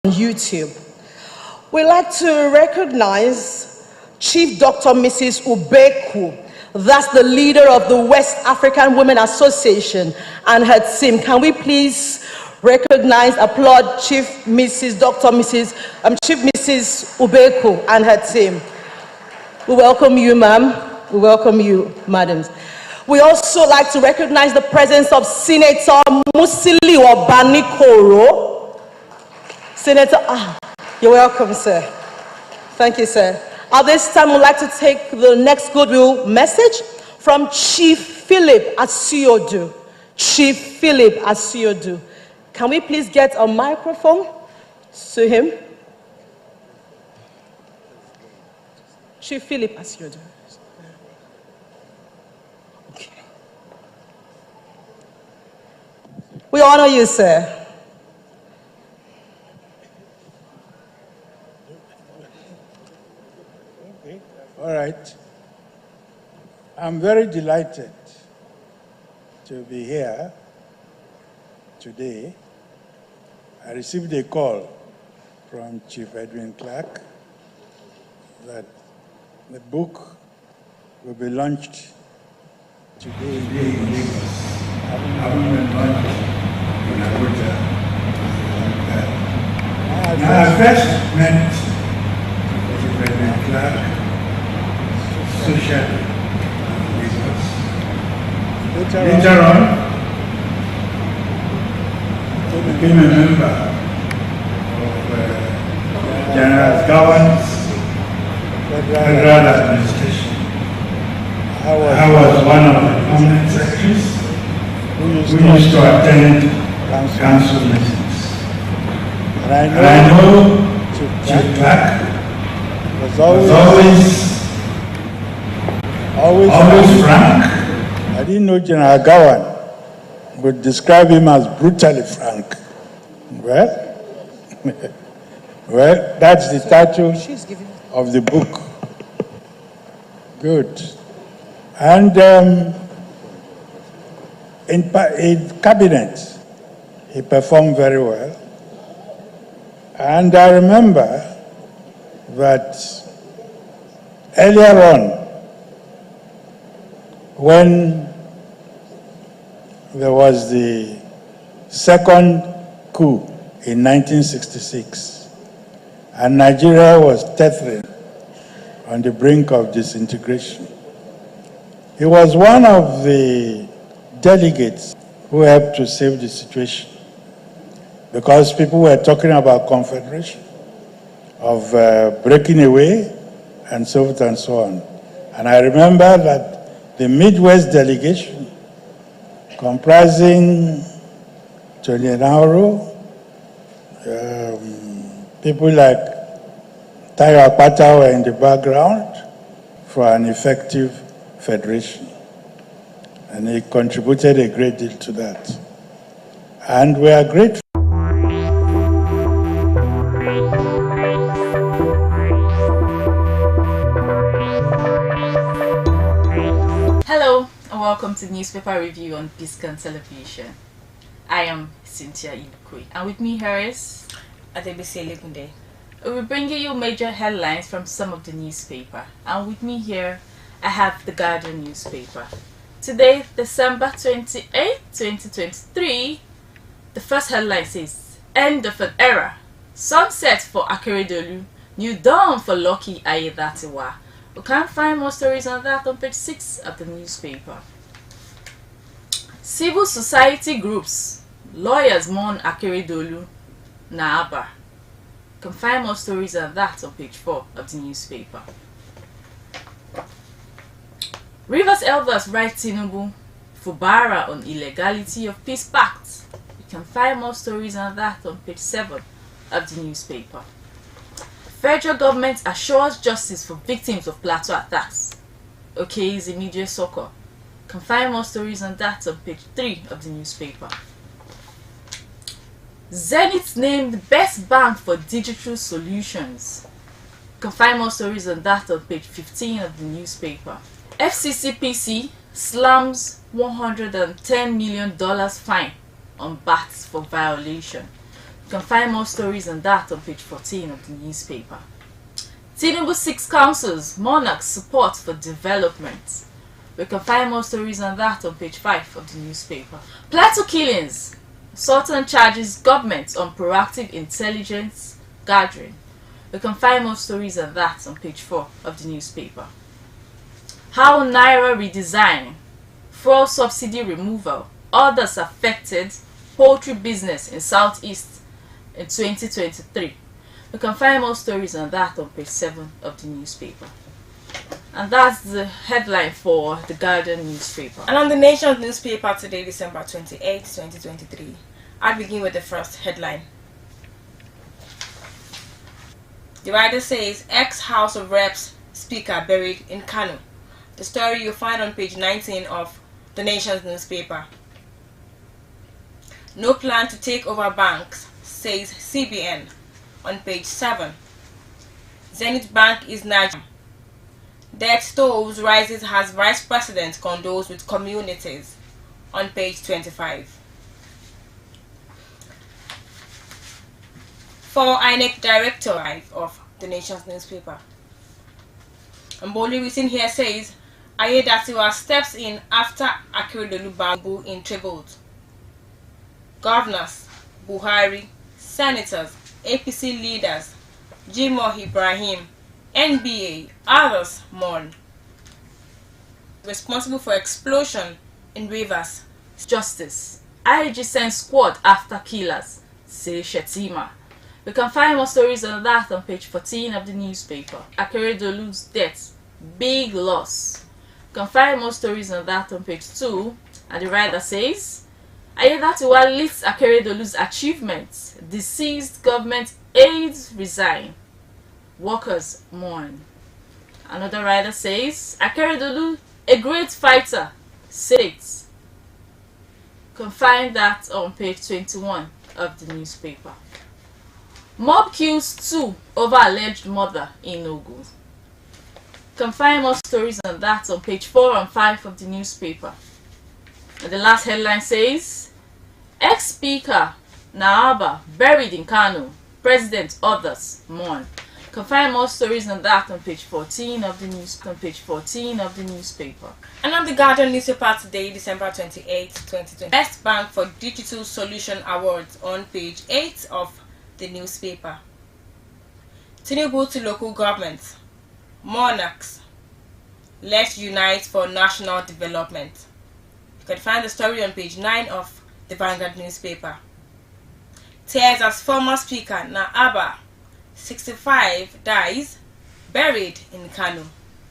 YouTube. We'd like to recognize Chief Dr. Mrs. Ubeku. That's the leader of the West African Women Association and her team. Can we please recognize, applaud Chief Mrs. Ubeku and her team. We welcome you, ma'am. We welcome you, madams. We also like to recognize the presence of Senator Musili Obanikoro. Senator, you're welcome, sir. Thank you, sir. At this time, we'd like to take the next goodwill message from Chief Philip Asiodu. Chief Philip Asiodu. Can we please get a microphone to him? Chief Philip Asiodu. Okay. We honor you, sir. All right. I'm very delighted to be here today. I received a call from Chief Edwin Clark that the book will be launched today in Lagos. Having been launched in Abuja. Now, I first met Chief Edwin Clark socially with us. Later on, I became a member of General Gowan's Federal Administration. I was one of the permanent secretaries who used to attend council meetings. And I know Chief Clark was always frank. I didn't know General Gowan would describe him as brutally frank. Well, well, that's the title of the book. Good. And in cabinet, he performed very well. And I remember that earlier on, when there was the second coup in 1966, and Nigeria was tethering on the brink of disintegration, he was one of the delegates who helped to save the situation, because people were talking about confederation, of breaking away, and so forth and so on. And I remember that the Midwest delegation, comprising Tony Nauru, people like Tayo Akpata were in the background for an effective federation. And he contributed a great deal to that. And we are grateful. Hello and welcome to Newspaper Review on Biscon Television. I am Cynthia Ibukwe, and with me here is Adebisi Legunde. We're bringing you major headlines from some of the newspaper, and with me here I have the Guardian newspaper. Today, December 28, 2023, the first headline says, "End of an era. Sunset for Akeredolu, new dawn for Lucky Ayedatiwa." We can't find more stories on that on page 6 of the newspaper. Civil society groups, lawyers mourn Akeredolu, Naaba. You can find more stories on that on page 4 of the newspaper. Rivers elders write Tinubu, Fubara on illegality of peace pact. You can find more stories on that on page 7 of the newspaper. Federal government assures justice for victims of plateau attacks. Okay, is immediate soccer. You can find more stories on that on page 3 of the newspaper. Zenith named best bank for digital solutions. You can find more stories on that on page 15 of the newspaper. FCCPC slams $110 million fine on bats for violation. You can find more stories on that on page 14 of the newspaper. Tinubu 6 councils, monarchs support for development. We can find more stories on that on page 5 of the newspaper. Plateau killings, Sultan charges government on proactive intelligence gathering. We can find more stories on that on page 4 of the newspaper. How Naira redesign, fuel subsidy removal, others affected poultry business in Southeast in 2023. We can find more stories on that on page 7 of the newspaper. And that's the headline for the Guardian newspaper. And on the Nation's newspaper today, December 28, 2023, I'll begin with the first headline. The writer says, ex-House of Reps Speaker buried in Kano. The story you'll find on page 19 of the Nation's newspaper. No plan to take over banks, says CBN, on page 7. Zenith Bank is Nigeria. Debt tolls rises as Vice President condoles with communities, on page 25. For INEC Director of the Nation's newspaper. And boldly written here says, Ayedatiwa steps in after Akeredolu Bambu in tribute. Governors, Buhari, senators, APC leaders, Jimoh Ibrahim, NBA, others mourn. Responsible for explosion in Rivers. Justice. IG sends squad after killers, say Shetima. We can find more stories on that on page 14 of the newspaper. Akeredolu's death, big loss. You can find more stories on that on page 2. And the writer says, Ayedatiwa lists Akeredolu's achievements. Deceased government aides resign. Workers mourn. Another writer says, Akeredolu, a great fighter, states. You can find that on page 21 of the newspaper. Mob kills 2 over alleged murder in Ogun. You can find more stories on that on page 4 and 5 of the newspaper. And the last headline says, ex-speaker Naaba buried in Kano, president others mourn. You can find more stories on that on page 14 of the newspaper. And on the Guardian newspaper today, December 28, 2020, Best Bank for Digital Solution Awards on page 8 of the newspaper. Tinubu to local governments. Monarchs, let's unite for national development. You can find the story on page 9 of the Vanguard newspaper. Tears as former speaker Naaba, 65, dies, buried in Kano,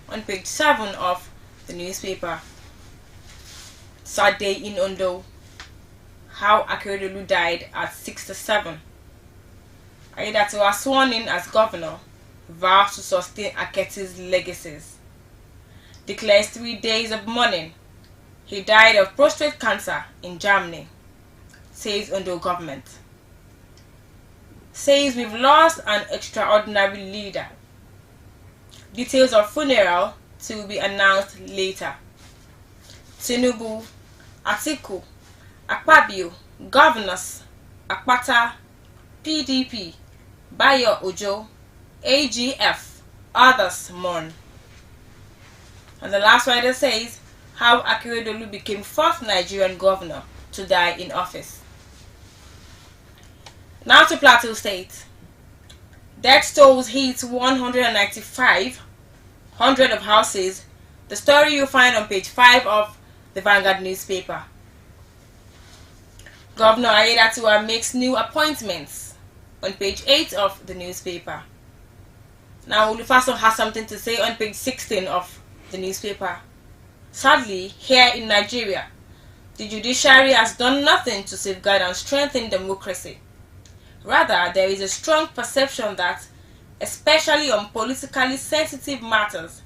on page 7 of the newspaper. Sad day in Ondo, how Akeredolu died at 67. Ayedatiwa sworn in as governor, vows to sustain Aketi's legacies. Declares 3 days of mourning. He died of prostate cancer in Germany, says Ondo government. Says we've lost an extraordinary leader. Details of funeral to be announced later. Tinubu, Atiku, Akpabio, governors, Akpata, PDP, Bayo Ojo, AGF, others mourn. And the last writer says how Akeredolu became 4th Nigerian governor to die in office. Now to Plateau State. Death tolls hits 195, 100 of houses. The story you'll find on page 5 of the Vanguard newspaper. Governor Ayedatiwa makes new appointments on page 8 of the newspaper. Now Olufaso has something to say on page 16 of the newspaper. Sadly, here in Nigeria, the judiciary has done nothing to safeguard and strengthen democracy. Rather, there is a strong perception that, especially on politically sensitive matters,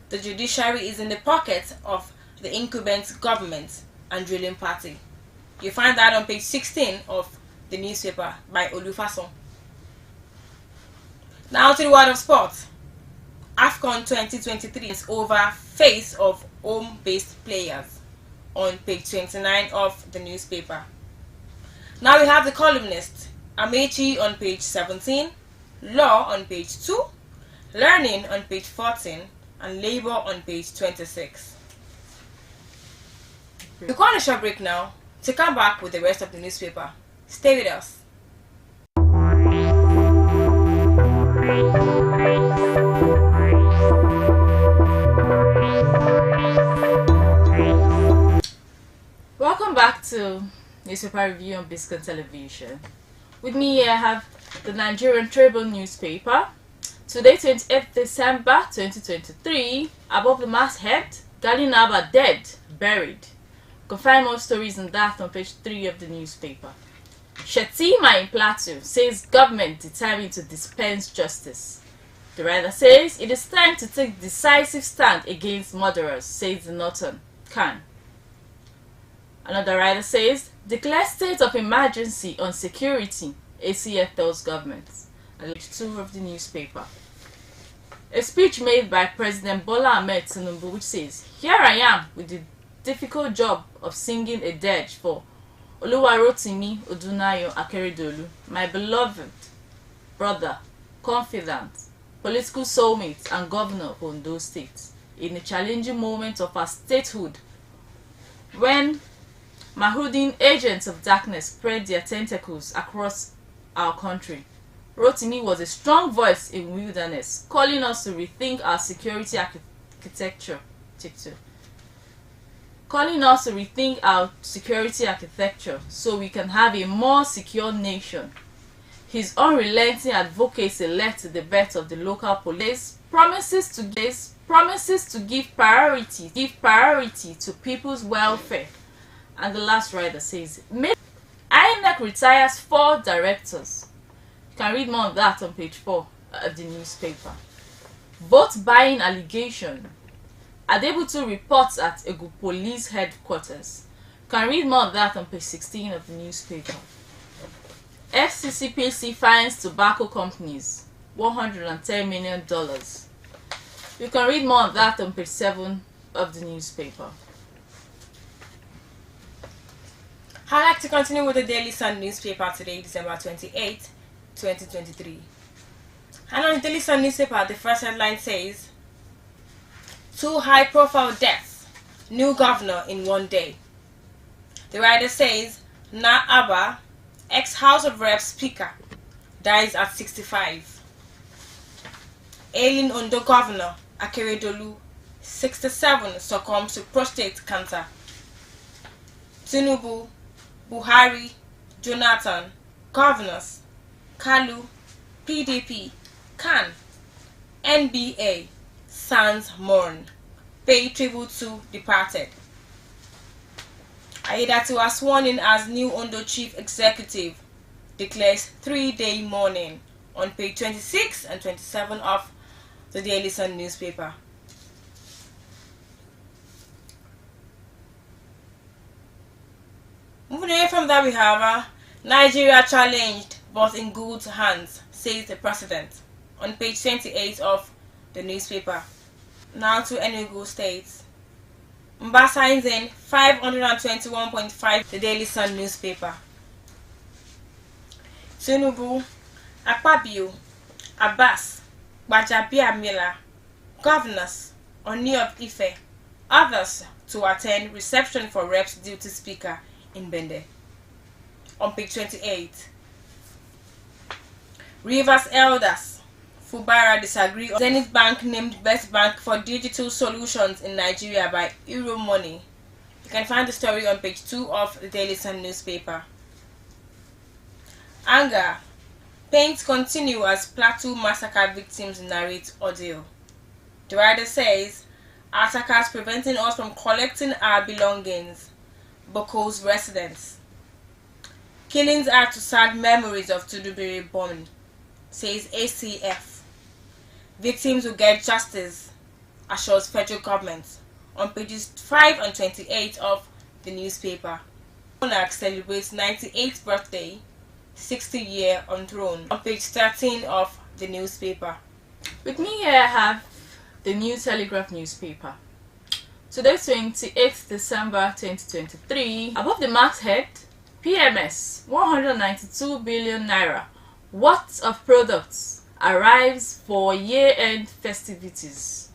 the judiciary is in the pocket of the incumbent government and ruling party. You find that on page 16 of the newspaper by Olufaso. Now to the world of sport. AFCON 2023 is over face of home-based players on page 29 of the newspaper. Now we have the columnist Amechi on page 17, Law on page 2, Learning on page 14, and Labor on page 26. We're going on a short break now to come back with the rest of the newspaper. Stay with us. Welcome back to Newspaper Review on Biscon Television. With me here I have the Nigerian Tribune newspaper. Today, 28th December 2023, above the masthead, Galinaba dead, buried. You can find more stories on that on page 3 of the newspaper. Shetima in Plateau says government determined to dispense justice. The writer says it is time to take decisive stand against murderers, says the Northern Khan. Another writer says, declare state of emergency on security, ACF tells government. And page 2 of the newspaper. A speech made by President Bola Ahmed Tinubu which says, here I am with the difficult job of singing a dirge for Oluwarotimi Odunayo Akeredolu, my beloved brother, confidant, political soulmate and governor of Ondo State, in a challenging moment of our statehood, when Mahudin agents of darkness spread their tentacles across our country. Rotimi was a strong voice in wilderness, calling us to rethink our security architecture. So we can have a more secure nation. His unrelenting advocacy led to the birth of the local police, promises to give priority to people's welfare. And the last writer says, INEC retires 4 directors. You can read more of that on page 4 of the newspaper. Vote buying allegation. Adebutu reports at Egu Police Headquarters. You can read more of that on page 16 of the newspaper. FCCPC fines tobacco companies $110 million. You can read more of that on page 7 of the newspaper. I'd like to continue with the Daily Sun newspaper today, December 28, 2023. And on the Daily Sun newspaper, the first headline says, 2 high-profile deaths, new governor in one day. The writer says, Na Abba, ex-House of Reps Speaker, dies at 65. Ailing Ondo Governor Akeredolu, 67, succumbs to prostate cancer. Tinubu, Buhari, Jonathan, governors, Kalu, PDP, Khan, NBA, Sans mourn, pay tribute to departed. Aiyedatiwa was sworn in as new Ondo Chief Executive, declares 3-day mourning on page 26 and 27 of the Daily Sun newspaper. Moving away from that, we have Nigeria challenged but in good hands, says the president, on page 28 of the newspaper. Now to Enugu State. Mba signs in 521.5, the Daily Sun newspaper. Tinubu, Akpabio, Abbas, Gbajabiamila, governors, Oni of Ife, others to attend reception for Reps Duty Speaker in Bende. On page 28. Rivers elders, Fubara disagree on Zenith Bank named best bank for digital solutions in Nigeria by Euro Money. You can find the story on page 2 of the Daily Sun newspaper. Anger. Pains continue as Plateau massacre victims narrate audio. The writer says, attackers preventing us from collecting our belongings. Boko's residents. Killings are to sad memories of Tudubiri bombing, says ACF. Victims will get justice, assures federal government, on pages 5 and 28 of the newspaper. Monarch celebrates 98th birthday, 60-year on throne, on page 13 of the newspaper. With me here I have the New Telegraph newspaper. Today, 28th December 2023, above the masthead, PMS 192 billion naira worth of products arrives for year-end festivities.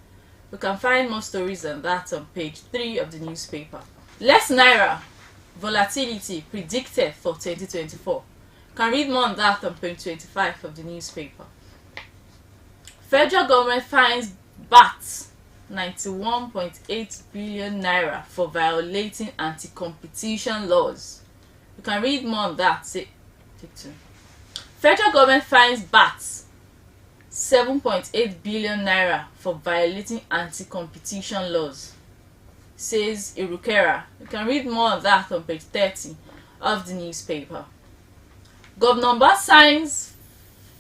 We can find more stories on that on page 3 of the newspaper. Less naira volatility predicted for 2024. Can read more on that on page 25 of the newspaper. Federal government fines BAT 91.8 billion naira for violating anti-competition laws. You can read more on that. Federal government fines BAT 7.8 billion naira for violating anti-competition laws, says Irukera. You can read more on that on page 30 of the newspaper. Governor Mba signs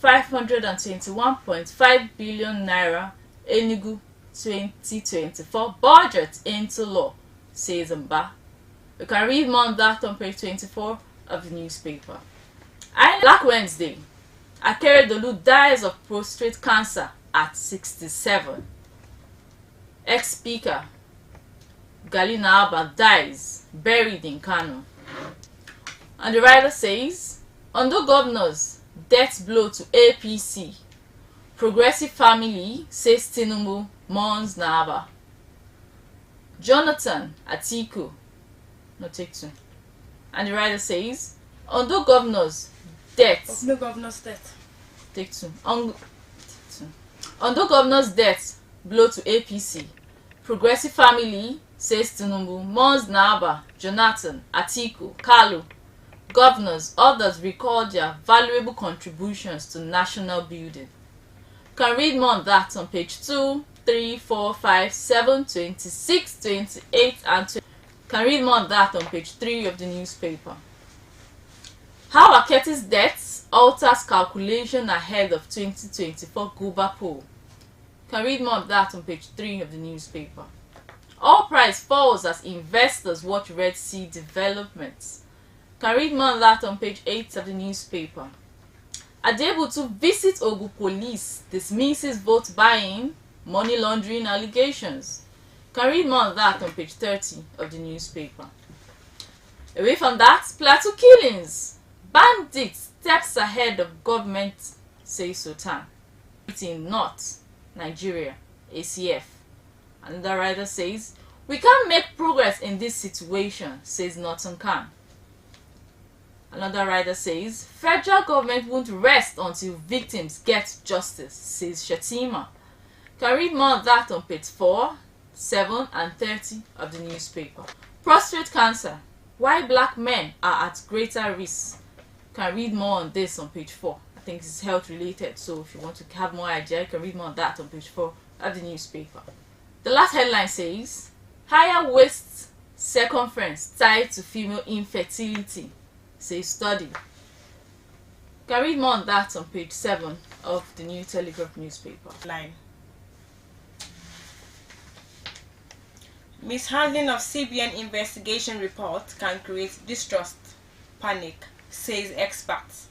521.5 billion naira Enugu 2024 budget into law, says Mba. You can read more on that on page 24 of the newspaper. Black Wednesday. Akeredolu dies of prostate cancer at 67. Ex-speaker Galina Abba dies, buried in Kano. And the writer says, Ondo governors, death blow to APC. Progressive family says Tinubu mourns Naba. Jonathan Atiku, no take two. And the writer says, Ondo governors, death. No governor's death. Take two. Ondo governor's death blow to APC. Progressive family says Tinubu mourns Naba, Jonathan, Atiku, Kalu. Governors, others record their valuable contributions to national building. Can read more on that on page 2, 3, 4, 5, 7, 26, 28 and 20. Can read more on that on page 3 of the newspaper. How Aketi's death alters calculation ahead of 2024 Guba poll. Can read more of that on page 3 of the newspaper. Oil price falls as investors watch Red Sea developments. Can read more on that on page 8 of the newspaper. Adebutu visit Ogun police, dismisses vote buying, money laundering allegations. Can read more on that on page 30 of the newspaper. Away from that, Plateau killings. Bandits steps ahead of government, says Sultan. In North Nigeria, ACF. Another writer says, we can't make progress in this situation, says Norton Khan. Another writer says, federal government won't rest until victims get justice, says Shetima. Can read more of that on page 4, 7 and 30 of the newspaper. Prostate cancer. Why black men are at greater risk. Can read more on this on page 4. I think it's health related, so if you want to have more idea, you can read more on that on page 4 of the newspaper. The last headline says, higher waist circumference tied to female infertility, says study. Can read more on that on page 7 of the New Telegraph newspaper. Line. Mishandling of CBN investigation report can create distrust, panic, says experts.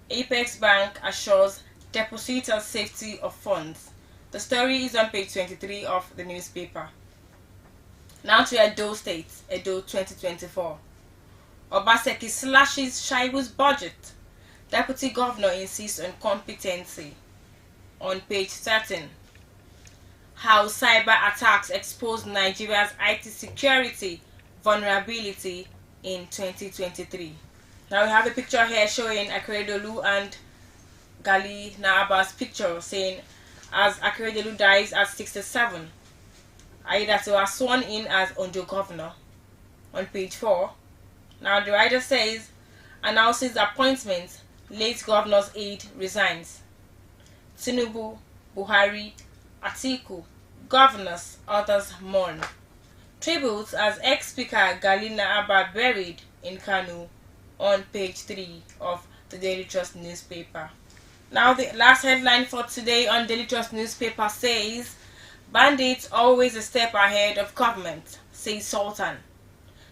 Apex Bank assures depositors safety of funds. The story is on page 23 of the newspaper. Now to Edo State, Edo 2024. Obaseki slashes Shaibu's budget. Deputy Governor insists on competency. On page 13. How cyber attacks expose Nigeria's IT security vulnerability in 2023. Now we have a picture here showing Akeredolu and Gali Naaba's picture saying as Akeredolu dies at 67. Aidatu was sworn in as Ondo Governor on page 4. Now the writer says, announces appointment, late governor's aide resigns. Tinubu, Buhari, Atiku, governors, others mourn. Tributes as ex-speaker Galina Abba buried in Kanu on page 3 of the Daily Trust newspaper. Now the last headline for today on Daily Trust newspaper says, bandits always a step ahead of government, says Sultan.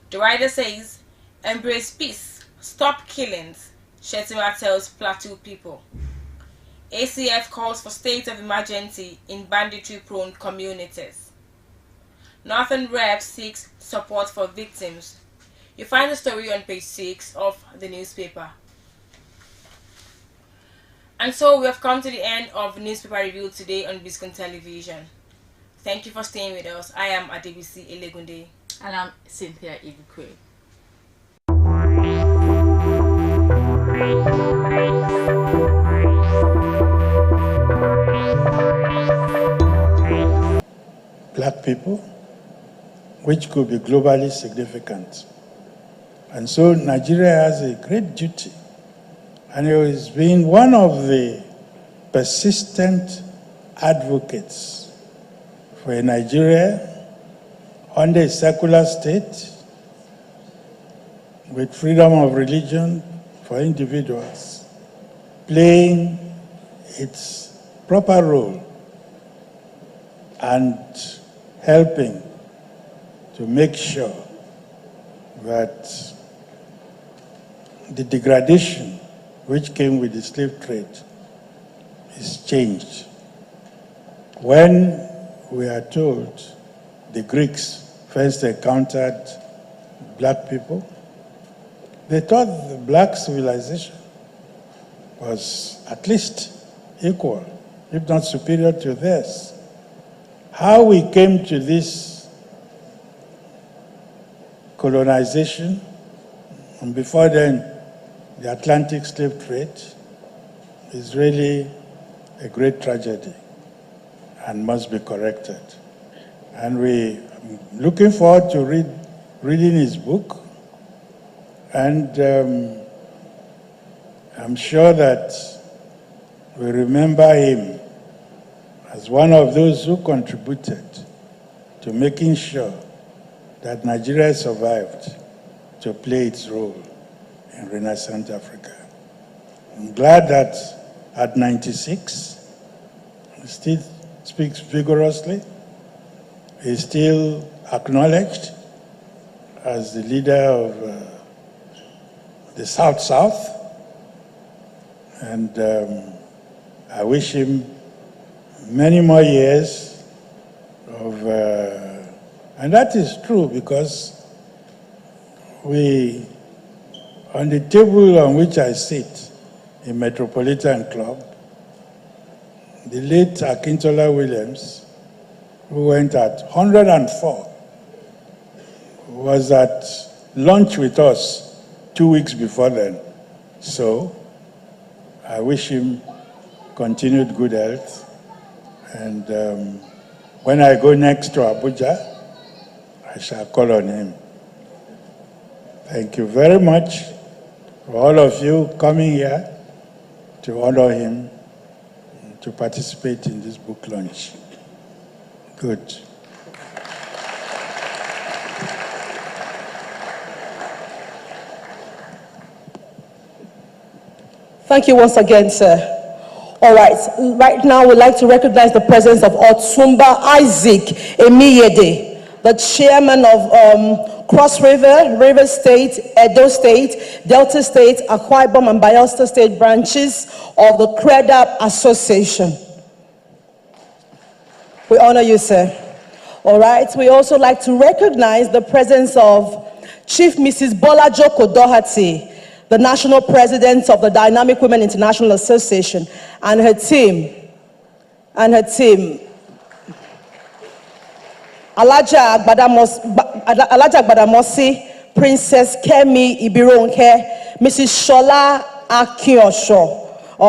The writer says, embrace peace, stop killings, Shetima tells Plateau people. ACF calls for state of emergency in banditry-prone communities. Northern Rep seeks support for victims. You find the story on page 6 of the newspaper. And so we have come to the end of Newspaper Review today on Biscon Television. Thank you for staying with us. I am Adebisi Elegunde. And I'm Cynthia Ibukwe. Black people, which could be globally significant. And so Nigeria has a great duty, and it has been one of the persistent advocates for a Nigeria under a secular state with freedom of religion for individuals, playing its proper role and helping to make sure that the degradation which came with the slave trade is changed. When we are told the Greeks first encountered black people, they thought the black civilization was at least equal, if not superior to theirs. How we came to this colonization, and before then, the Atlantic slave trade, is really a great tragedy and must be corrected. And we're looking forward to reading his book, and I'm sure that we remember him as one of those who contributed to making sure that Nigeria survived to play its role in Renaissance Africa. I'm glad that at 96, he still speaks vigorously. He's still acknowledged as the leader of the South-South, and I wish him many more years of, and that is true because on the table on which I sit in Metropolitan Club, the late Akintola Williams, who went at 104, was at lunch with us 2 weeks before then. So I wish him continued good health. And when I go next to Abuja, I shall call on him. Thank you very much for all of you coming here to honor him, to participate in this book launch. Good. Thank you once again, sir. All right now we'd like to recognize the presence of Otumba Isaac Emiyede, the chairman of Cross River, River State, Edo State, Delta State, Akwa Ibom, and Bayelsa State branches of the CREDAP Association. We honor you, sir. All right, we also like to recognize the presence of Chief Mrs. Bolajoko Doherty, the national president of the Dynamic Women International Association, and her team. Alaja Gbadamosi, Princess Kemi Ibironke, Mrs. Shola Akiosha,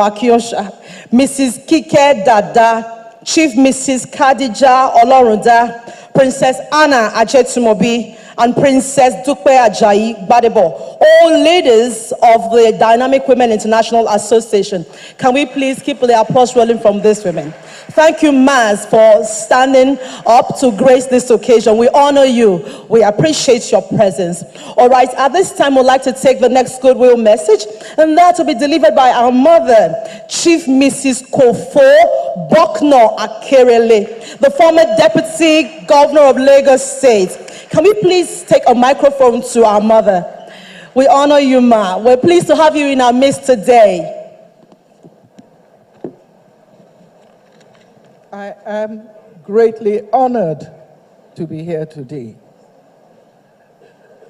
Mrs. Kike Dada, Chief Mrs. Khadija Olorunda, Princess Anna Ajetumobi, and Princess Dupe Ajayi Gbadebo, all leaders of the Dynamic Women International Association. Can we please keep the applause rolling from these women? Thank you, Maz, for standing up to grace this occasion. We honor you. We appreciate your presence. All right, at this time, we'd like to take the next goodwill message, and that will be delivered by our mother, Chief Mrs. Kofo Bokno Akerele, the former Deputy Governor of Lagos State. Can we please take a microphone to our mother? We honor you, Ma. We're pleased to have you in our midst today. I am greatly honored to be here today.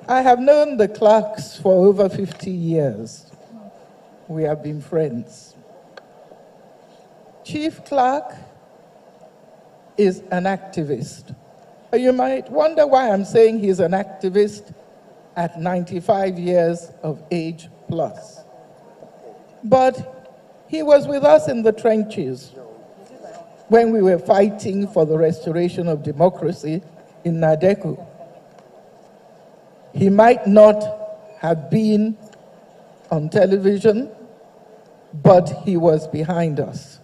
I have known the Clarks for over 50 years. We have been friends. Chief Clark is an activist. You might wonder why I'm saying he's an activist at 95 years of age plus. But he was with us in the trenches when we were fighting for the restoration of democracy in Nadeku. He might not have been on television, but he was behind us.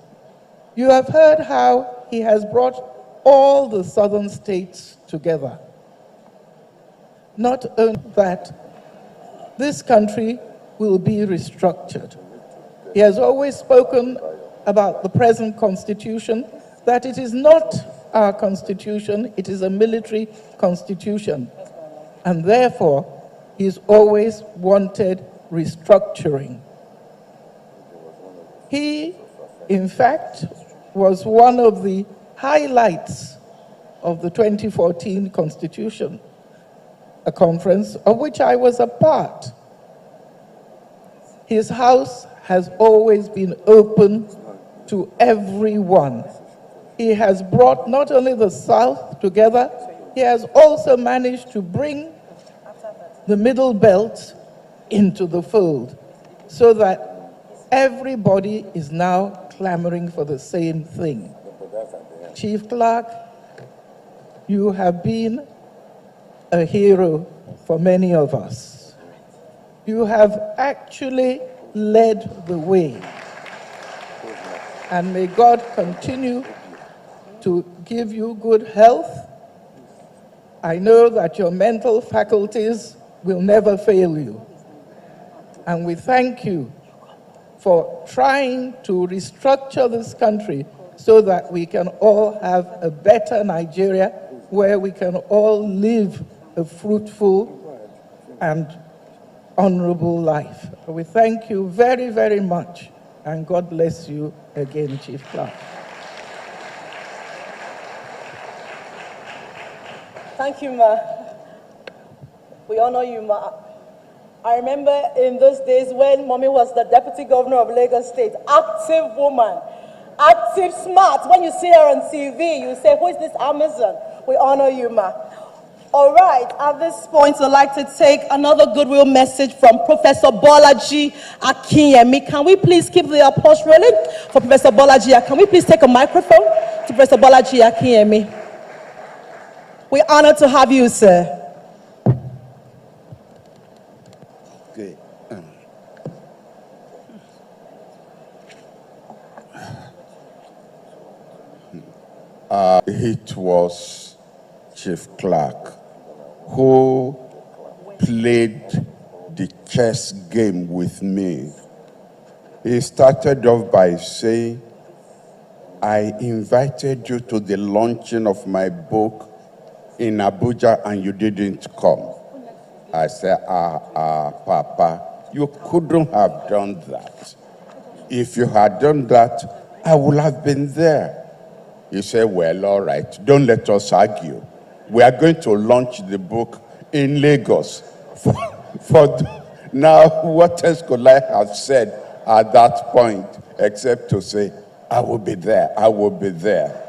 You have heard how he has brought all the southern states together. Not only that, this country will be restructured. He has always spoken about the present constitution, that it is not our constitution, it is a military constitution. And therefore, he's always wanted restructuring. He, in fact, was one of the highlights of the 2014 Constitution, a conference of which I was a part. His house has always been open to everyone. He has brought not only the South together, he has also managed to bring the Middle Belt into the fold so that everybody is now clamoring for the same thing. Chief Clark, you have been a hero for many of us. You have actually led the way. And may God continue to give you good health. I know that your mental faculties will never fail you. And we thank you for trying to restructure this country so that we can all have a better Nigeria where we can all live a fruitful and honorable life. We thank you very, very much, and God bless you again, Chief Clark. Thank you, Ma. We honor you, Ma. I remember in those days when Mommy was the Deputy Governor of Lagos State, active woman, active, smart. When you see her on TV, you say, who is this Amazon? We honor you, Ma. All right, at this point, I'd like to take another goodwill message from Professor Bolaji Akinyemi. Can we please keep the applause rolling for Professor Bolaji? Can we please take a microphone to Professor Bolaji Akinyemi? We're honored to have you, sir. Okay. It was Chief Clark who played the chess game with me. He started off by saying, I invited you to the launching of my book in Abuja and you didn't come. I said, Papa, you couldn't have done that. If you had done that, I would have been there. He said, well, all right, don't let us argue. We are going to launch the book in Lagos. Now, what else could I have said at that point except to say, I will be there, I will be there.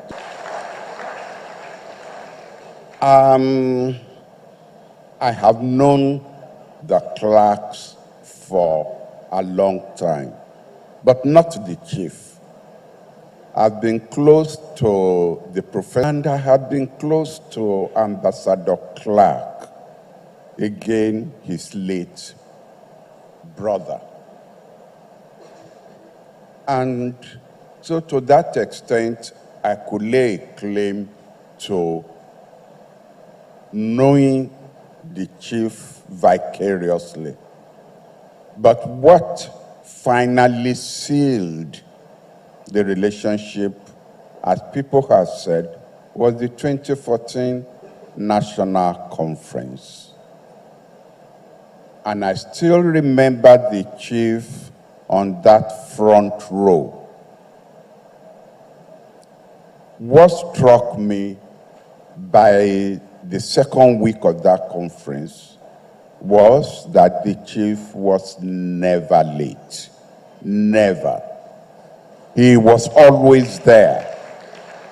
I have known the Clarks for a long time, but not the chief. I've been close to the professor, and I have been close to Ambassador Clark, again, his late brother. And so to that extent, I could lay a claim to knowing the chief vicariously. But what finally sealed the relationship, as people have said, was the 2014 National Conference. And I still remember the chief on that front row. What struck me by the second week of that conference was that the chief was never late. Never. He was always there.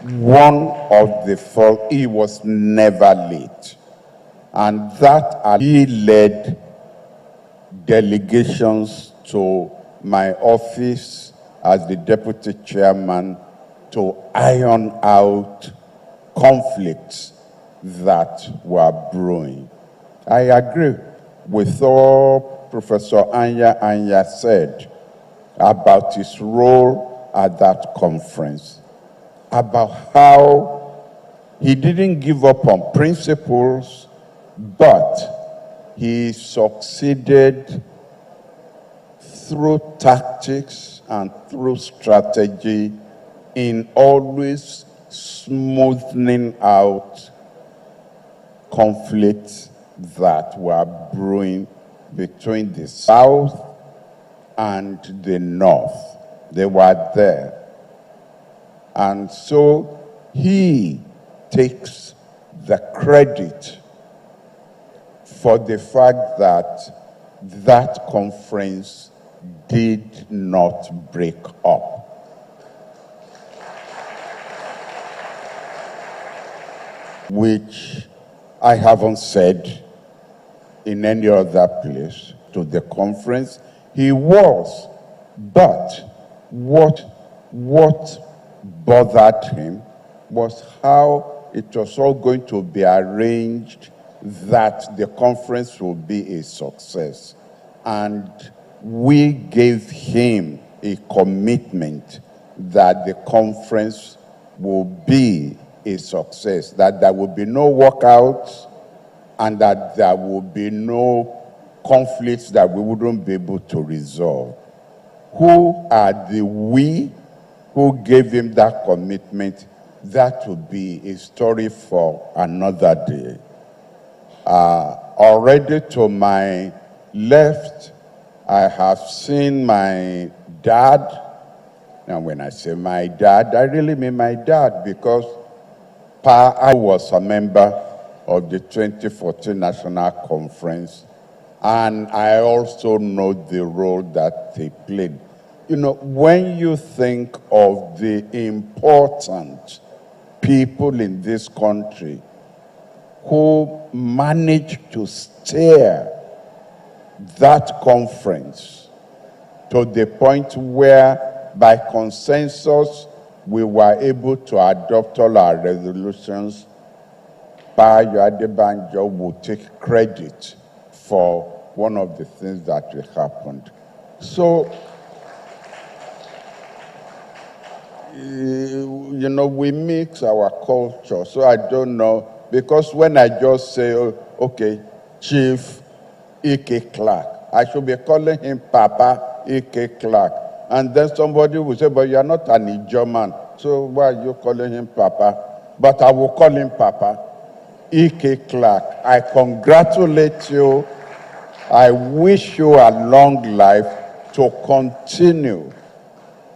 One of the four, he was never late. And that he led delegations to my office as the deputy chairman to iron out conflicts that were brewing. I agree with all Professor Anya said about his role at that conference, about how he didn't give up on principles, but he succeeded through tactics and through strategy in always smoothing out conflicts that were brewing between the South and the North. They were there. And so he takes the credit for the fact that that conference did not break up. Which I haven't said in any other place to the conference. He was, but what bothered him was how it was all going to be arranged that the conference will be a success. And we gave him a commitment that the conference will be a success, that there will be no walkouts and that there will be no conflicts that we wouldn't be able to resolve. Who are the we who gave him that commitment? That will be a story for another day. Already to my left, I have seen my dad. Now, when I say my dad, I really mean my dad, because I was a member of the 2014 National Conference, and I also know the role that they played. You know, when you think of the important people in this country who managed to steer that conference to the point where, by consensus, we were able to adopt all our resolutions, Bayo Adebanjo will take credit for one of the things that happened. So, you know, we mix our culture. So I don't know, because when I just say, oh, okay, Chief E.K. Clark, I should be calling him Papa E.K. Clark. And then somebody will say, but you're not an Ijaw, so why are you calling him Papa? But I will call him Papa E.K. Clark. I congratulate you. I wish you a long life to continue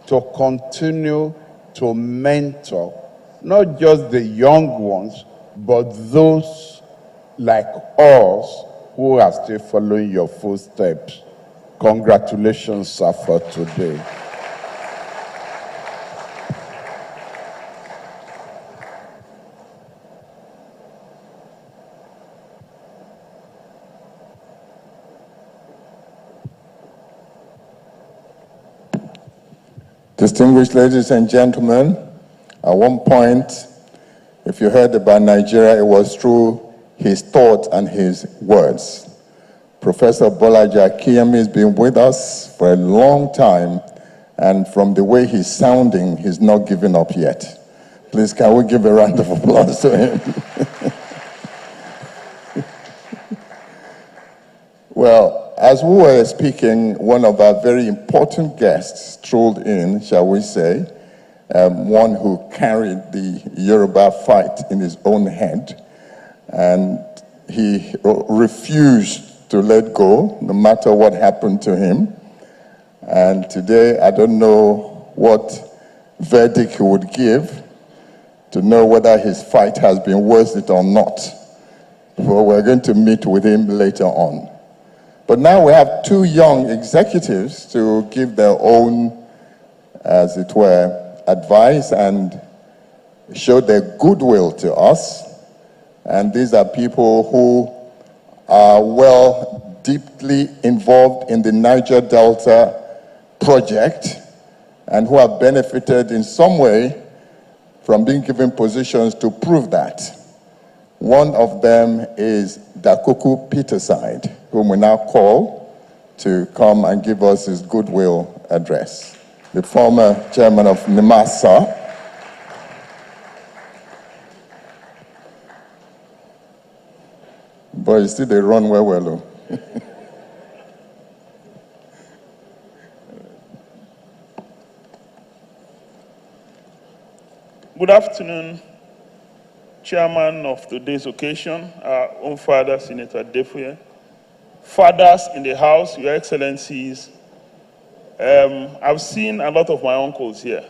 to mentor not just the young ones, but those like us who are still following your footsteps. Congratulations, sir, for today. Distinguished ladies and gentlemen, at one point, if you heard about Nigeria, it was through his thoughts and his words. Professor Bolaji Akiyemi has been with us for a long time, and from the way he's sounding, he's not giving up yet. Please, can we give a round of applause to him? Well, as we were speaking, one of our very important guests strolled in, shall we say, one who carried the Yoruba fight in his own head, and he refused to let go, no matter what happened to him. And today, I don't know what verdict he would give to know whether his fight has been worth it or not. But we're going to meet with him later on. But now we have two young executives to give their own, as it were, advice and show their goodwill to us. And these are people who are deeply involved in the Niger Delta project and who have benefited in some way from being given positions to prove that. One of them is Dakuku Peterside, whom we now call to come and give us his goodwill address. The former chairman of NIMASA. But you see, they run well. Good afternoon, Chairman of today's occasion, our own father, Senator Defuye, fathers in the House, Your Excellencies. I've seen a lot of my uncles here,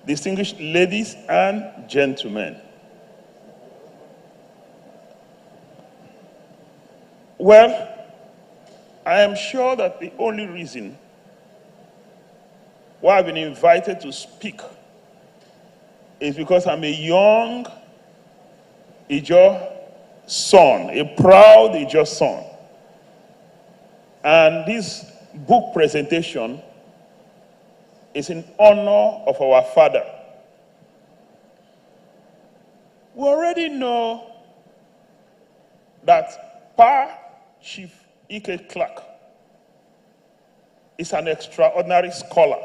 distinguished ladies and gentlemen. Well, I am sure that the only reason why I've been invited to speak is because I'm a young Ijaw son, a proud Ijaw son. And this book presentation is in honor of our father. We already know that Chief Ike Clark is an extraordinary scholar,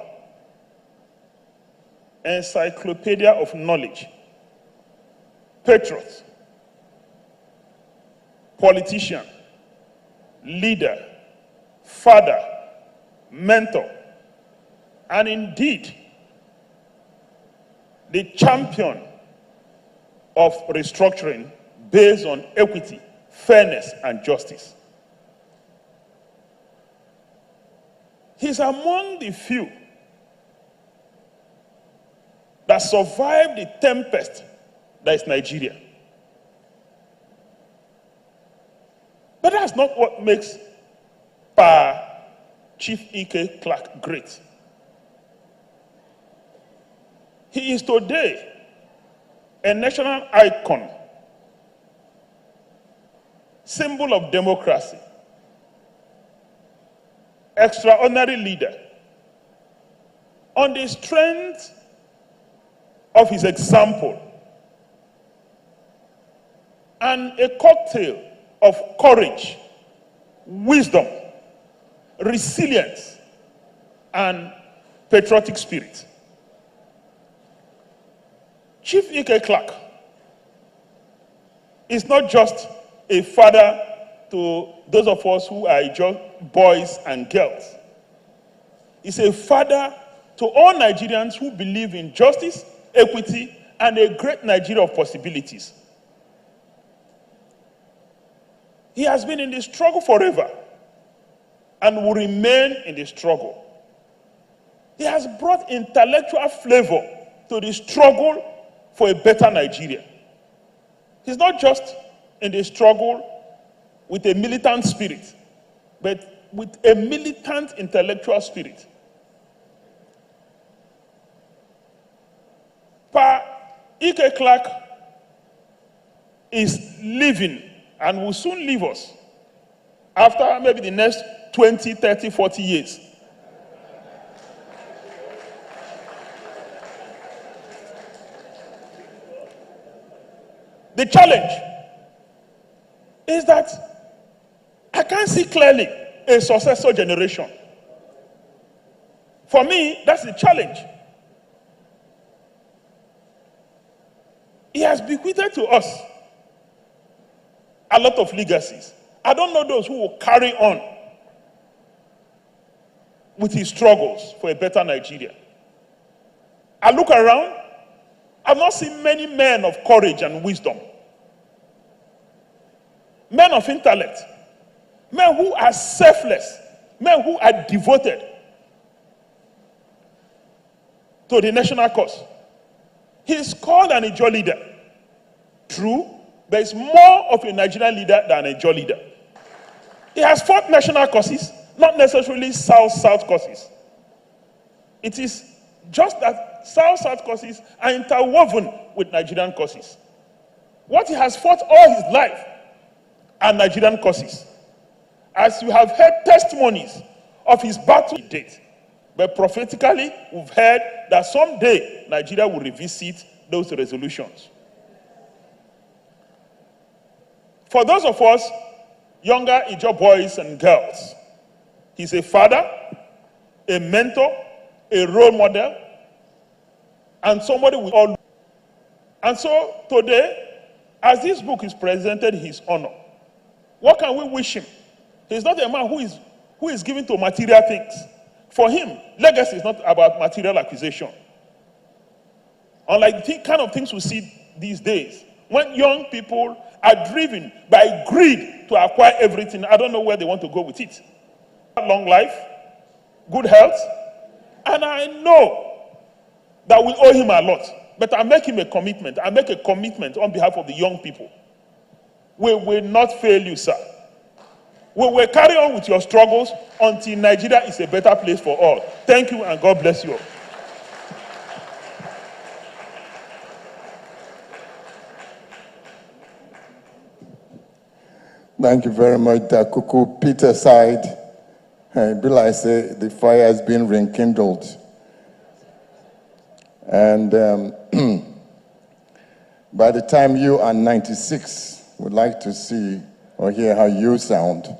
encyclopedia of knowledge, patriot, politician, leader, father, mentor, and indeed the champion of restructuring based on equity, fairness, and justice. He's among the few that survived the tempest that is Nigeria. But that's not what makes Chief Ike Clark great. He is today a national icon, symbol of democracy, extraordinary leader, on the strength of his example, and a cocktail of courage, wisdom, resilience, and patriotic spirit. Chief Ike Clark is not just a father to those of us who are just boys and girls. He's a father to all Nigerians who believe in justice, equity, and a great Nigeria of possibilities. He has been in the struggle forever and will remain in the struggle. He has brought intellectual flavor to the struggle for a better Nigeria. He's not just in the struggle with a militant spirit, but with a militant intellectual spirit. Ike Clark is living and will soon leave us after maybe the next 20, 30, 40 years. The challenge is that I can't see clearly a successor generation. For me, that's the challenge. He has bequeathed to us a lot of legacies. I don't know those who will carry on with his struggles for a better Nigeria. I look around, I've not seen many men of courage and wisdom, men of intellect, men who are selfless, men who are devoted to the national cause. He's called an Ijaw leader. True, but he's more of a Nigerian leader than a Ijaw leader. He has fought national causes, not necessarily South-South causes. It is just that South-South causes are interwoven with Nigerian causes. What he has fought all his life are Nigerian causes. As you have heard testimonies of his battle to date, but prophetically, we've heard that someday Nigeria will revisit those resolutions. For those of us, younger Ijaw boys and girls, he's a father, a mentor, a role model, and somebody we all. And so today, as this book is presented in his honor, what can we wish him? He's not a man who is given to material things. For him, legacy is not about material acquisition. Unlike the kind of things we see these days, when young people are driven by greed to acquire everything, I don't know where they want to go with it. Long life, good health, and I know that we owe him a lot. But I make him a commitment. I make a commitment on behalf of the young people. We will not fail you, sir. We will carry on with your struggles until Nigeria is a better place for all. Thank you, and God bless you all. Thank you very much, Dakuku. Peter side, Bill, I say the fire has been rekindled. And by the time you are 96, we'd like to see or hear how you sound.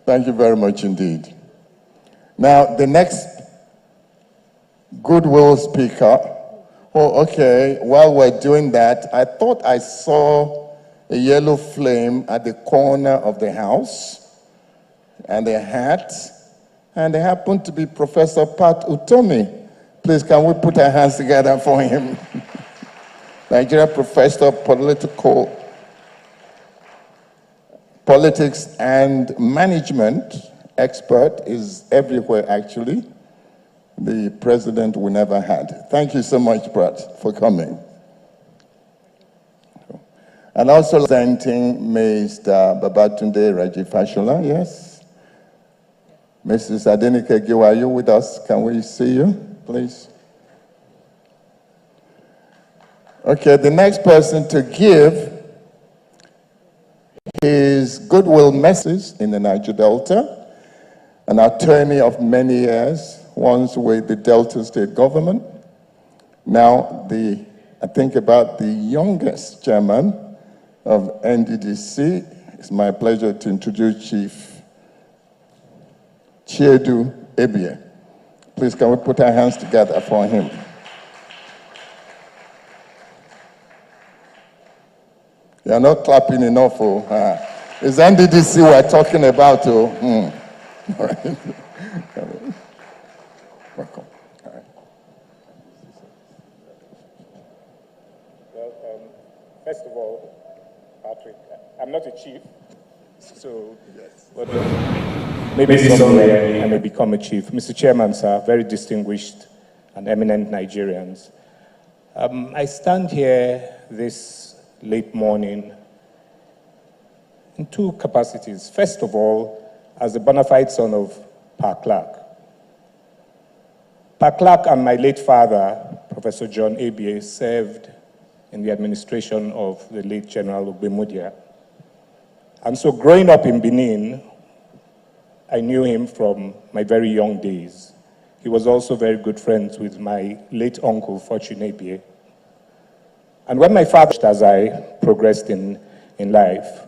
Thank you very much indeed. Now, the next goodwill speaker. Oh, okay, while we're doing that, I thought I saw a yellow flame at the corner of the house and a hat, and it happened to be Professor Pat Utomi. Please, can we put our hands together for him? Nigeria Professor of Politics and Management expert, is everywhere actually. The president we never had. Thank you so much, Pat, for coming. And also presenting Mr. Babatunde Rajifashola, yes. Mrs. Adenike Giwa, are you with us? Can we see you, please? Okay, the next person to give his goodwill message in the Niger Delta, an attorney of many years, once with the Delta State government. Now, I think about the youngest chairman of NDDC. It's my pleasure to introduce Chief Chiedu Ebie. Please, can we put our hands together for him? You're not clapping enough. It's NDDC we're talking about. All right. Welcome. All right. Well, first of all, Patrick, I'm not a chief, so yes. But maybe someday I may become a chief. Mr. Chairman, sir, very distinguished and eminent Nigerians. I stand here this late morning in two capacities. First of all, as the bona fide son of Pa Clark. Pa Clark and my late father, Professor John Ebie, served in the administration of the late General Ogbemudia. And so growing up in Benin, I knew him from my very young days. He was also very good friends with my late uncle, Fortune Ebie. And when my father, as I progressed in life,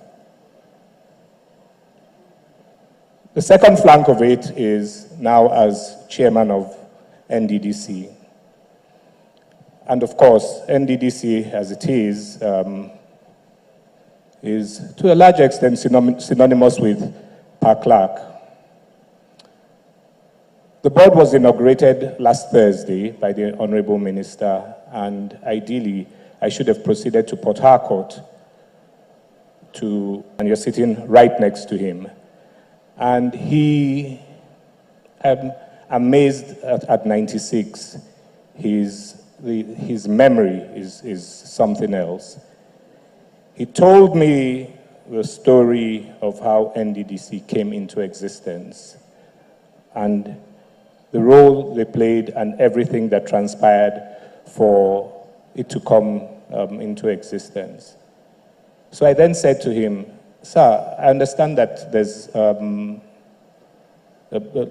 the second flank of it is now as chairman of NDDC. And of course, NDDC as it is to a large extent synonymous with Pa Clark. The board was inaugurated last Thursday by the Honorable Minister, and ideally, I should have proceeded to Port Harcourt and you're sitting right next to him. And he, I'm amazed at 96, his memory is something else. He told me the story of how NDDC came into existence and the role they played and everything that transpired for it to come into existence. So I then said to him, "Sir, I understand that there's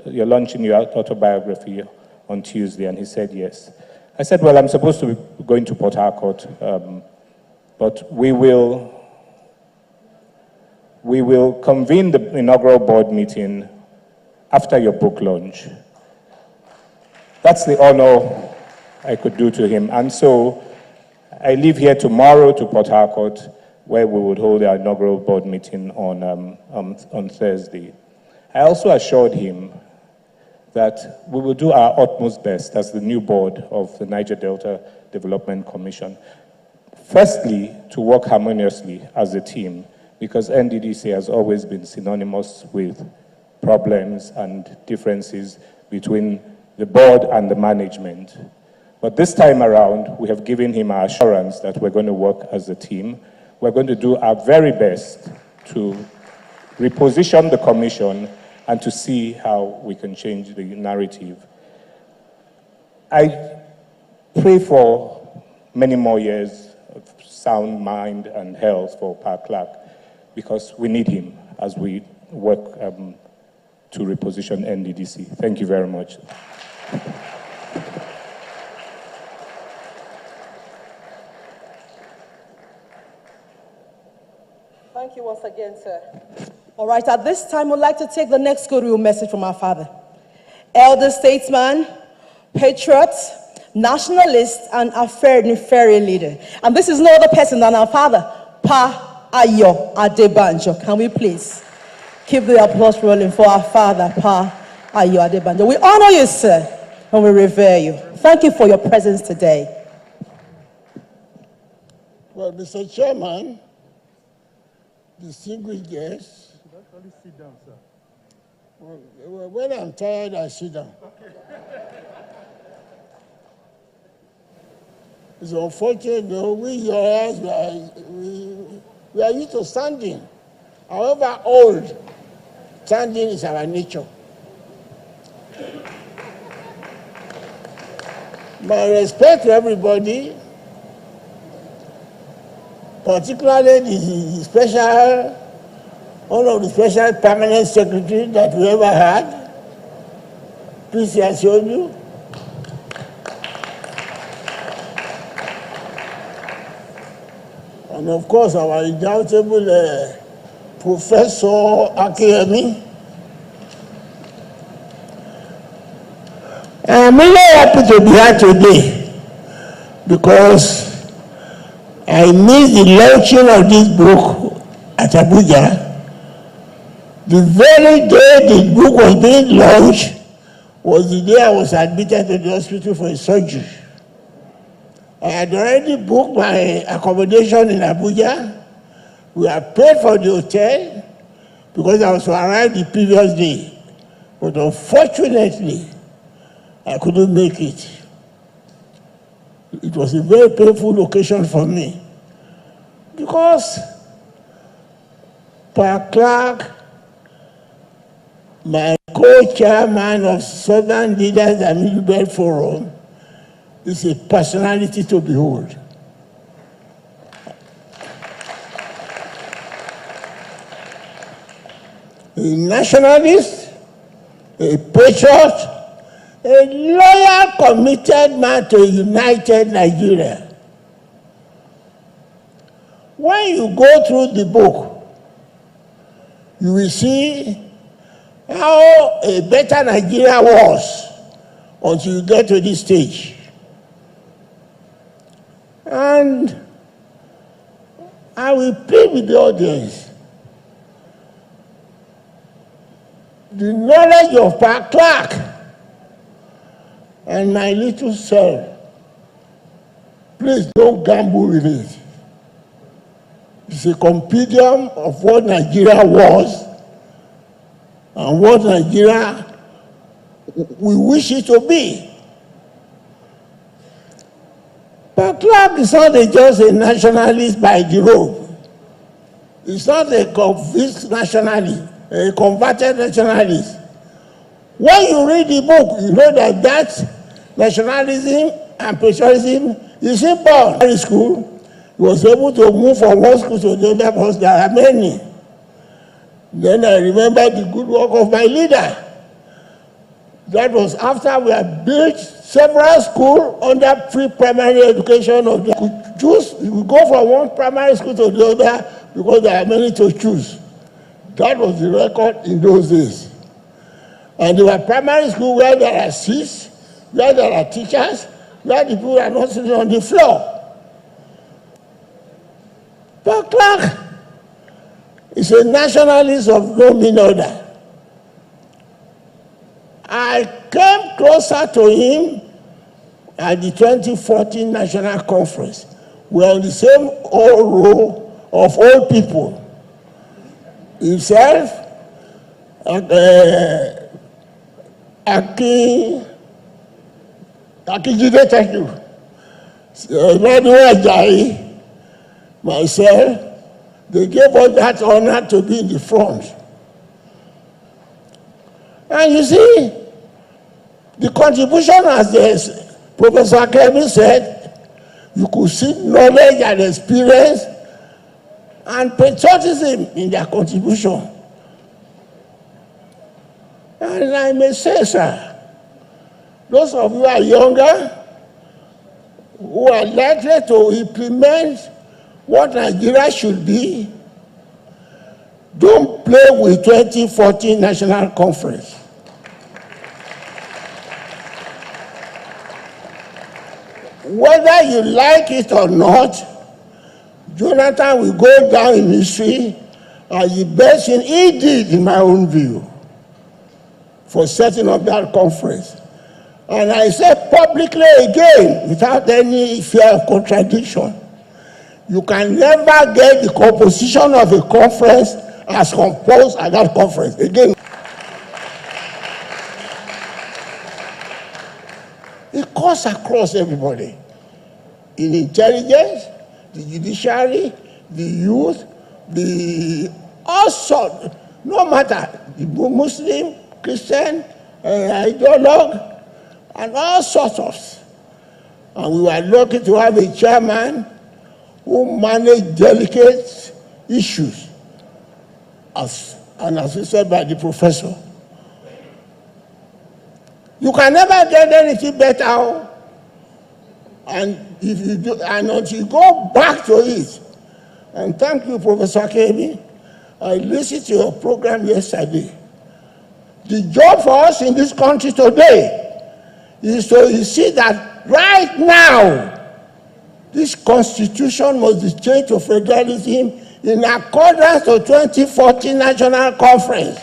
you're launching your autobiography on Tuesday," and he said yes. I said, "Well, I'm supposed to be going to Port Harcourt, but we will convene the inaugural board meeting after your book launch." That's the honor I could do to him. And so I leave here tomorrow to Port Harcourt, where we would hold our inaugural board meeting on Thursday. I also assured him that we will do our utmost best as the new board of the Niger Delta Development Commission. Firstly, to work harmoniously as a team, because NDDC has always been synonymous with problems and differences between the board and the management. But this time around, we have given him our assurance that we're going to work as a team. We're going to do our very best to reposition the commission and to see how we can change the narrative. I pray for many more years of sound mind and health for Pa Clark, because we need him as we work to reposition NDDC. Thank you very much. Thank you once again, sir. All right, at this time, we'd like to take the next goodwill message from our father. Elder statesman, patriot, nationalist, and a fair leader. And this is no other person than our father, Pa Ayo Adebanjo. Can we please keep the applause rolling for our father, Pa Ayo Adebanjo? We honor you, sir, and we revere you. Thank you for your presence today. Well, Mr. Chairman, distinguished guests. Sit down, sir. Well, when I'm tired, I sit down. Okay. It's unfortunate, though, we lawyers, we are used to standing. However old, standing is our nature. My respect to everybody, particularly the special, one of the special permanent secretary that we ever had, P.C. Asioju. And of course, our redoubtable Professor Akiyemi. I'm really happy to be here today because I missed the launching of this book at Abuja. The very day the book was being launched was the day I was admitted to the hospital for a surgery. I had already booked my accommodation in Abuja. We had paid for the hotel because I was to arrive the previous day. But unfortunately, I couldn't make it. It was a very painful occasion for me because Pa Clark, my co-chairman of Southern Leaders and Middle Belt Forum, is a personality to behold. A nationalist, a patriot, a loyal, committed man to a united Nigeria. When you go through the book, you will see how a better Nigeria was until you get to this stage. And I will plead with the audience. The knowledge of Pa Clark and my little self, please don't gamble with it. It's a compendium of what Nigeria was and what Nigeria we wish it to be. Pa Clark is not just a nationalist by the road. He's not a convinced nationalist, a converted nationalist. When you read the book, you know that nationalism and patriotism is inborn. In school, he was able to move from one school to the other because there are many. Then I remember the good work of my leader. That was after we had built several schools under free primary education. You could choose, you could go from one primary school to the other because there are many to choose. That was the record in those days. And there were primary schools where there are seats, where there are teachers, where the people are not sitting on the floor. But Clark is a nationalist of no mean order. I came closer to him at the 2014 National Conference. We are on the same old row of old people. Himself, Akijide, thank you. Myself, they gave us that honor to be in the front. And you see, the contribution, as Professor Akemi said, you could see knowledge and experience and patriotism in their contribution. And I may say, sir, those of you who are younger, who are likely to implement what Nigeria should be, don't play with 2014 National Conference. Whether you like it or not, Jonathan will go down in history as the best thing he did, in my own view, for setting up that conference. And I say publicly again, without any fear of contradiction, you can never get the composition of a conference as composed at that conference. Again, it cuts across everybody. In intelligence, the judiciary, the youth, all sorts, no matter, the Muslim, Christian, ideologue, and all sorts of. And we were lucky to have a chairman who managed delicate issues, as assisted by the professor. You can never get anything better. And if you do, and until you go back to it, and thank you, Professor Akemi. I listened to your program yesterday. The job for us in this country today is to see that right now, this constitution must be changed to federalism in accordance to 2014 National Conference.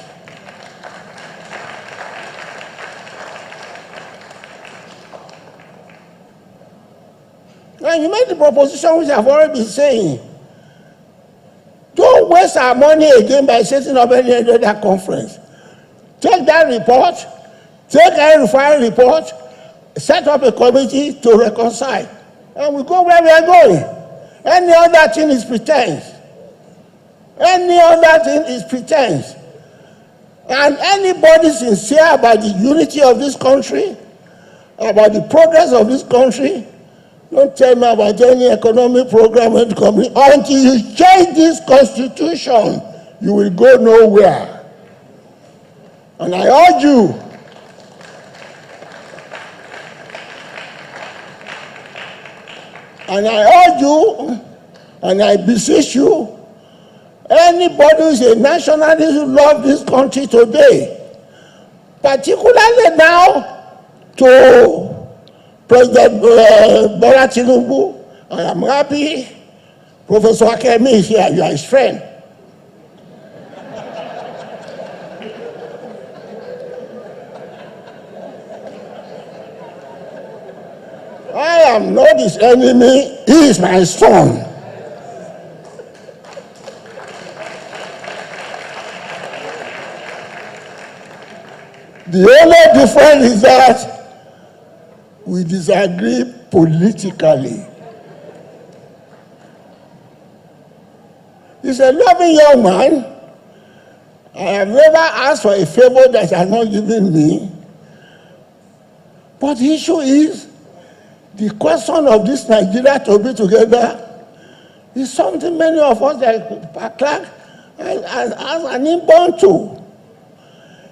And you made the proposition which I've already been saying. Don't waste our money again by setting up any other conference. Take that report, take a refined report, set up a committee to reconcile, and we go where we are going. Any other thing is pretense. Any other thing is pretense. And anybody sincere about the unity of this country, about the progress of this country, don't tell me about any economic program until you change this constitution, you will go nowhere. And I urge you, and I beseech you, anybody who is a nationalist who loves this country today, particularly now to President Bola Tinubu, I am happy Professor Akemi is here, you are his friend. I am not his enemy, he is my son. The only difference is that we disagree politically. He's a loving young man. I have never asked for a favor that he has not given me. But the issue is, the question of this Nigeria to be together is something many of us, like Clark, as an inborn to.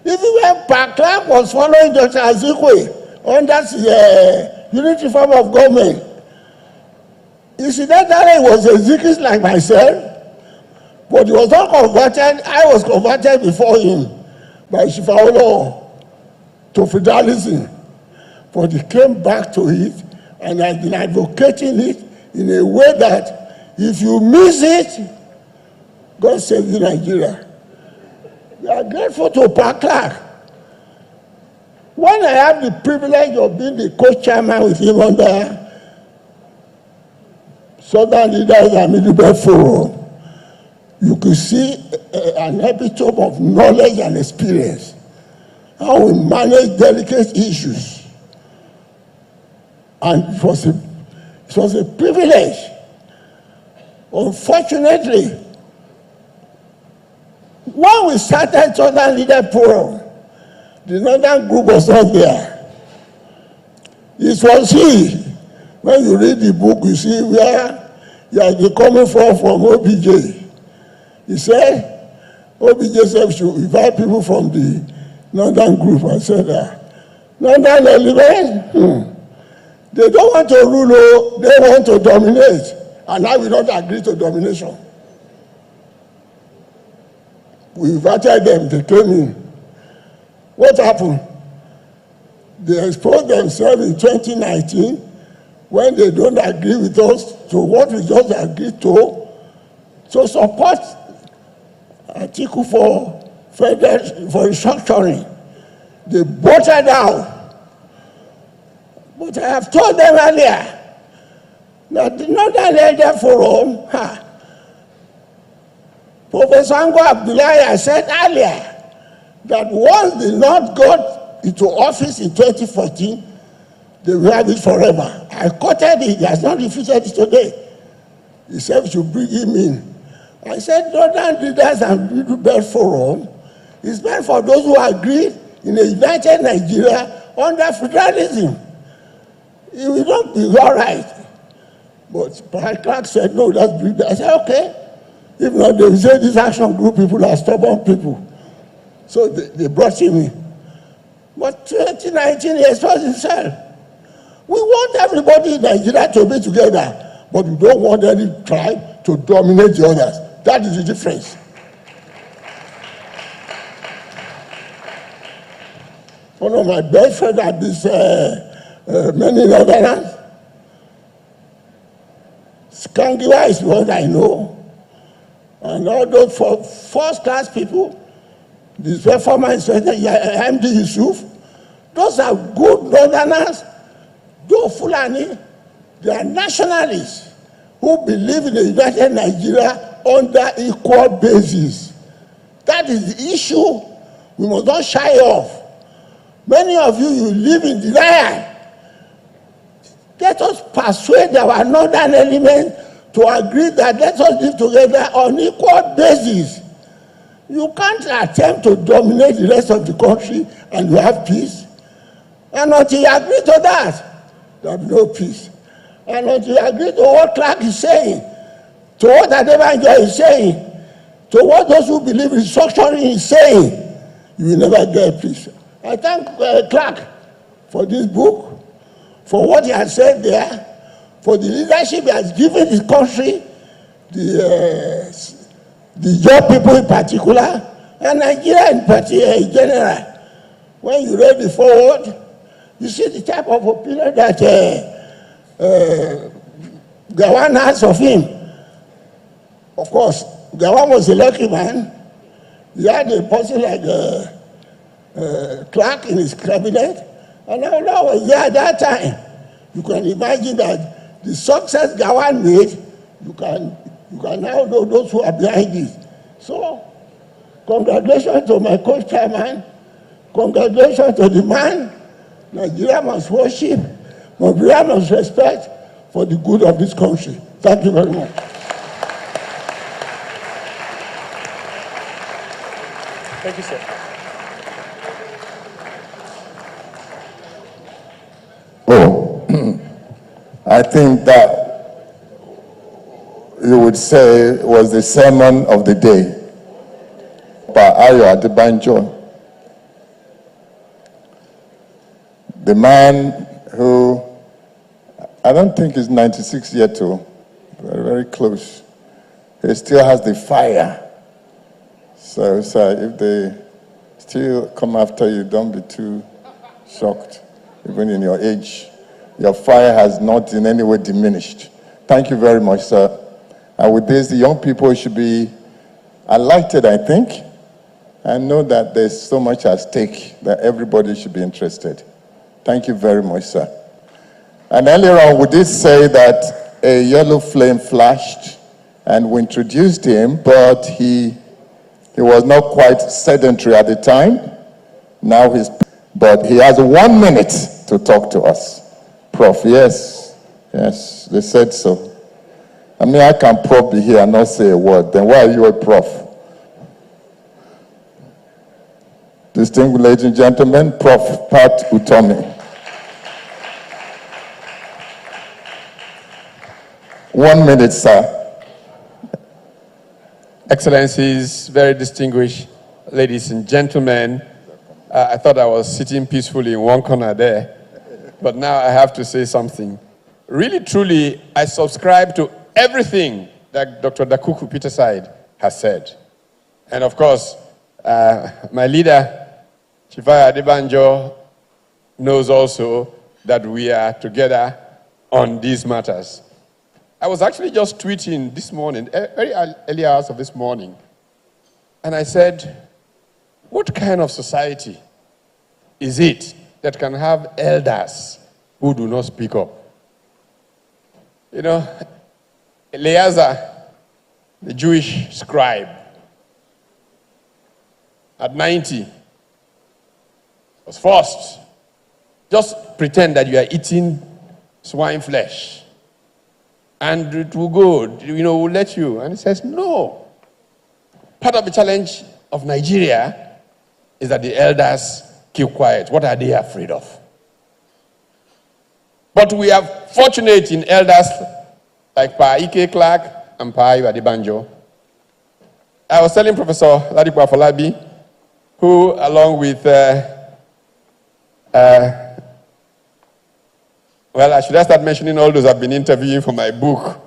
Even when Clark was following Dr. Azikwe under the unity form of government, incidentally, he was a Zikist like myself, but he was not converted. I was converted before him by Shifaolo to feudalism. But he came back to it and has been advocating it in a way that if you miss it, God save you, Nigeria. We are grateful to Clark. When I have the privilege of being the co-chairman with him under Southern Leaders and Middle Belt Forum, you could see an epitome of knowledge and experience, how we manage delicate issues. And it was a privilege. Unfortunately, when we started Southern Leader Forum, the Northern group was not there. It was he. When you read the book, you see where he has been coming from OBJ. He said, OBJ should invite people from the Northern group. I said, Northern element, they don't want to rule, they want to dominate. And I will not agree to domination. We invited them, they came in. What happened? They exposed themselves in 2019 when they don't agree with us to what we just agreed to support Article for restructuring. They voted out. But I have told them earlier that the Northern Leader Forum, Professor Ango Abdullahi said earlier that once the North got into office in 2014, they will have it forever. I quoted it, he has not refuted it today. He said we should bring him in. I said Northern Leaders and Middle Belt Forum is meant for those who agree in a united Nigeria under federalism. It will not be all right. But Clark said, no, let's bring that. I said, okay. If not, they will say this action group people are stubborn people. So they brought him in. But 2019, he exposed himself. We want everybody in Nigeria to be together, but we don't want any tribe to dominate the others. That is the difference. One of my best friends at this many Northerners, Skangiwa is what I know. And all those first-class people, this former inspector, MD Yusuf, those are good Northerners. Those Fulani, they are nationalists who believe in a united Nigeria under equal basis. That is the issue we must not shy off. Many of you live in denial. Let us persuade our northern element to agree that let us live together on equal basis. You can't attempt to dominate the rest of the country and you have peace. And until you agree to that, there will be no peace. And until you agree to what Clark is saying, to what Adebanjo is saying, to what those who believe in structuring is saying, you will never get peace. I thank Clark for this book, for what he has said there, for the leadership he has given this country, the young people in particular, and Nigeria in general. When you read the forward, you see the type of opinion that Gawan has of him. Of course, Gawan was a lucky man. He had a person like Clark in his cabinet, and Allah was there at that time. You can imagine that the success Gawan made, you can now know those who are behind it. So, congratulations to my co-chairman, congratulations to the man. Nigeria must worship, Nigeria must respect for the good of this country. Thank you very much. Thank you, sir. Oh, I think that you would say was the sermon of the day by Ayo Adebanjo, the man who I don't think is 96 yet old, very, very close. He still has the fire. So if they still come after you, don't be too shocked. Even in your age, your fire has not in any way diminished. Thank you very much, sir. And with this, the young people should be enlightened, I think, and know that there's so much at stake that everybody should be interested. Thank you very much, sir. And earlier on, we did say that a yellow flame flashed, and we introduced him, but he was not quite sedentary at the time. Now but he has 1 minute to talk to us. Prof, yes, they said so. I mean, I can Prof be here and not say a word. Then why are you a Prof? Distinguished ladies and gentlemen, Prof. Pat Utomi. 1 minute, sir. Excellencies, very distinguished ladies and gentlemen, I thought I was sitting peacefully in one corner there, but now I have to say something. Really, truly, I subscribe to everything that Dr. Dakuku Peterside has said. And of course, my leader, Chifaya Adebanjo, knows also that we are together on these matters. I was actually just tweeting this morning, very early hours of this morning, and I said, what kind of society is it that can have elders who do not speak up? You know, Eleazar, the Jewish scribe, at 90, was forced. Just pretend that you are eating swine flesh, and it will go, we'll let you. And he says, no. Part of the challenge of Nigeria is that the elders keep quiet. What are they afraid of? But we are fortunate in elders like Pa Ike Clark and Pa Ayo Adebanjo. I was telling Professor Ladipo Afolabi, who, along with, well, I should have started mentioning all those I've been interviewing for my book,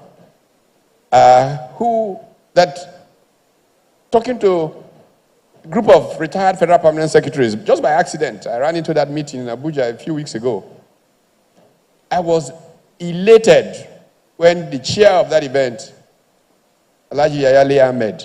talking to a group of retired federal permanent secretaries, just by accident. I ran into that meeting in Abuja a few weeks ago. I was elated when the chair of that event, Alhaji Yayale Ahmed,